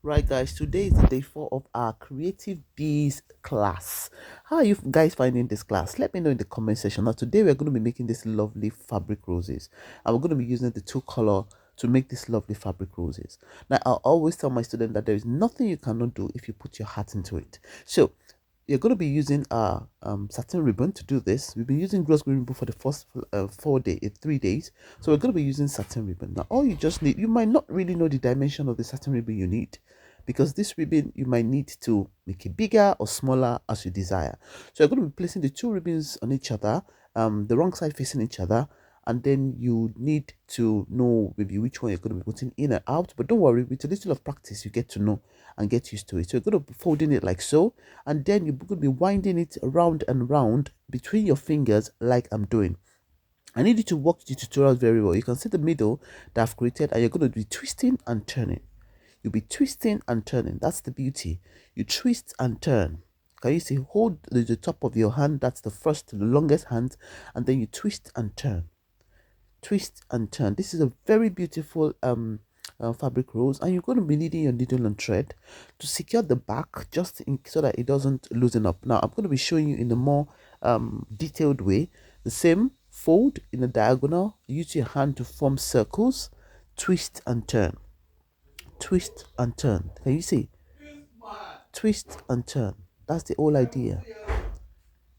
Right, guys, today is the day 4 of our creative bees class. How are you guys finding this class? Let me know in the comment section. Now today we're going to be making this lovely fabric roses, and we're going to be using the two color to make these lovely fabric roses. Now I always tell my students that there is nothing you cannot do if you put your heart into it. So you're going to be using a satin ribbon to do this. We've been using gloss green ribbon for the first 3 days, so we're going to be using satin ribbon. Now all you just need, you might not really know the dimension of the satin ribbon you need, because this ribbon you might need to make it bigger or smaller as you desire. So you're going to be placing the two ribbons on each other, the wrong side facing each other, and then you need to know maybe which one you're going to be putting in and out. But don't worry, with a little of practice you get to know and get used to it. So you're going to be folding it like so, and then you're going to be winding it around and round between your fingers like I'm doing. I need you to watch the tutorial very well. You can see the middle that I've created, and you're going to be twisting and turning. You'll be twisting and turning. That's the beauty. You twist and turn. Can you see? Hold the top of your hand. That's the first, the longest hand. And then you twist and turn. Twist and turn. This is a very beautiful fabric rose. And you're going to be needing your needle and thread to secure the back, so that it doesn't loosen up. Now, I'm going to be showing you in a more detailed way. The same, fold in a diagonal. Use your hand to form circles. Twist and turn. Twist and turn. Can you see? Twist and turn. That's the whole idea.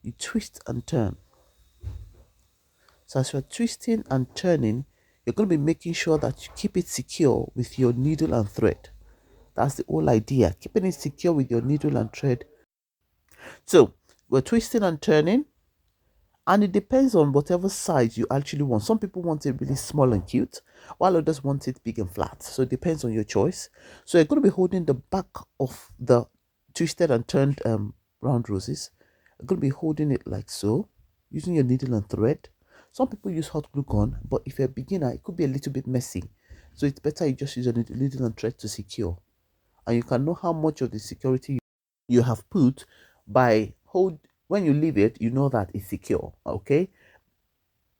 You twist and turn. So as you're twisting and turning, you're going to be making sure that you keep it secure with your needle and thread. That's the whole idea. Keeping it secure with your needle and thread. So we're twisting and turning, and it depends on whatever size you actually want. Some people want it really small and cute, while others want it big and flat. So it depends on your choice. So you're going to be holding the back of the twisted and turned round roses. You're going to be holding it like so, using your needle and thread. Some people use hot glue gun, but if you're a beginner, it could be a little bit messy. So it's better you just use your needle and thread to secure. And you can know how much of the security you have put by hold. When you leave it, you know that it's secure. Okay,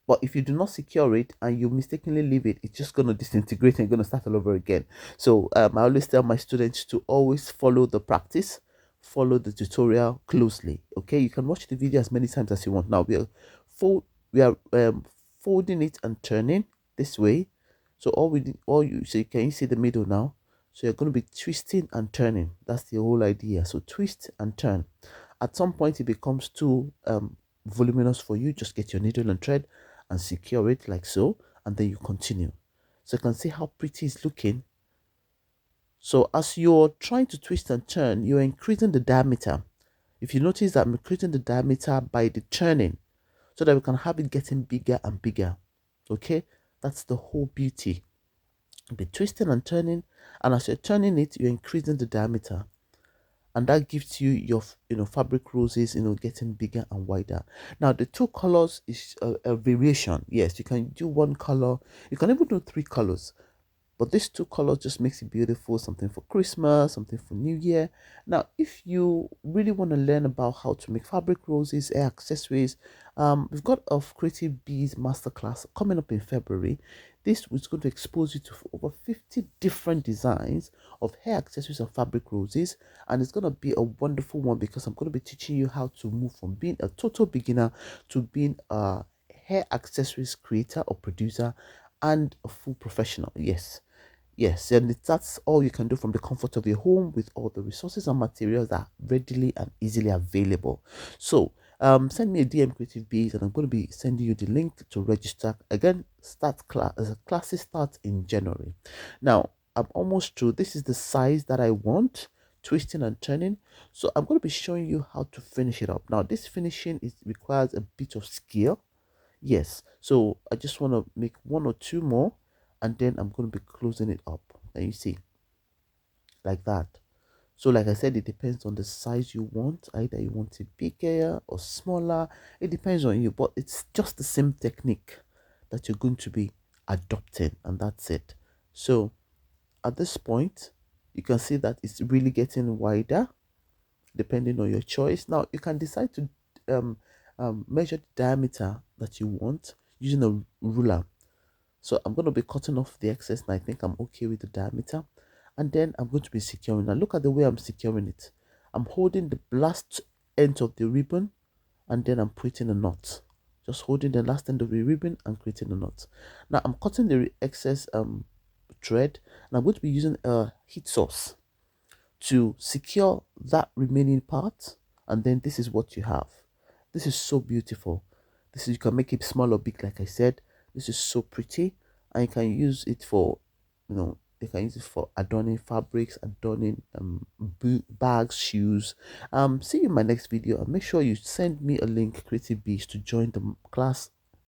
but if you do not secure it and you mistakenly leave it, it's just going to disintegrate and going to start all over again. So I always tell my students to always follow the practice, follow the tutorial closely. Okay, you can watch the video as many times as you want. Now we are folding it and turning this way. So so you can see the middle now. So you're going to be twisting and turning. That's the whole idea. So twist and turn. At some point it becomes too voluminous for you. Just get your needle and thread and secure it like so, and then you continue. So you can see how pretty it's looking. So as you're trying to twist and turn, you're increasing the diameter. If you notice that I'm increasing the diameter by the turning, so that we can have it getting bigger and bigger. Okay, that's the whole beauty. You'll be twisting and turning, and as you're turning it, you're increasing the diameter, and that gives you your fabric roses getting bigger and wider. Now the two colors is a variation. Yes, you can do one color, you can even do three colors, but these two colors just makes it beautiful. Something for Christmas, something for New Year. Now if you really want to learn about how to make fabric roses, hair accessories, we've got a creative bees masterclass coming up in February. This is going to expose you to over 50 different designs of hair accessories and fabric roses, and it's going to be a wonderful one because I'm going to be teaching you how to move from being a total beginner to being a hair accessories creator or producer and a full professional. Yes, and that's all you can do from the comfort of your home with all the resources and materials that are readily and easily available. So send me a DM Creative Bees, and I'm going to be sending you the link to register. Again, classes start in January. Now I'm almost through. This is the size that I want, twisting and turning. So I'm going to be showing you how to finish it up. Now this finishing requires a bit of skill. Yes, so I just want to make one or two more, and then I'm going to be closing it up. And you see, like that. So like I said, it depends on the size you want. Either you want it bigger or smaller. It depends on you, but it's just the same technique that you're going to be adopting, and that's it. So at this point, you can see that it's really getting wider depending on your choice. Now you can decide to um, measure the diameter that you want using a ruler. So I'm going to be cutting off the excess, and I think I'm okay with the diameter. and then I'm going to be securing. Now look at the way I'm securing it. I'm holding the last end of the ribbon, and then I'm putting a knot. Just holding the last end of the ribbon and creating a knot. Now I'm cutting the excess thread, and I'm going to be using a heat source to secure that remaining part, and then this is what you have. This is so beautiful. This is, you can make it small or big, like I said. This is so pretty, and you can use it for, you can use it for adorning fabrics, adorning bags, shoes. See you in my next video, and make sure you send me a link, Creative Beast, to join the class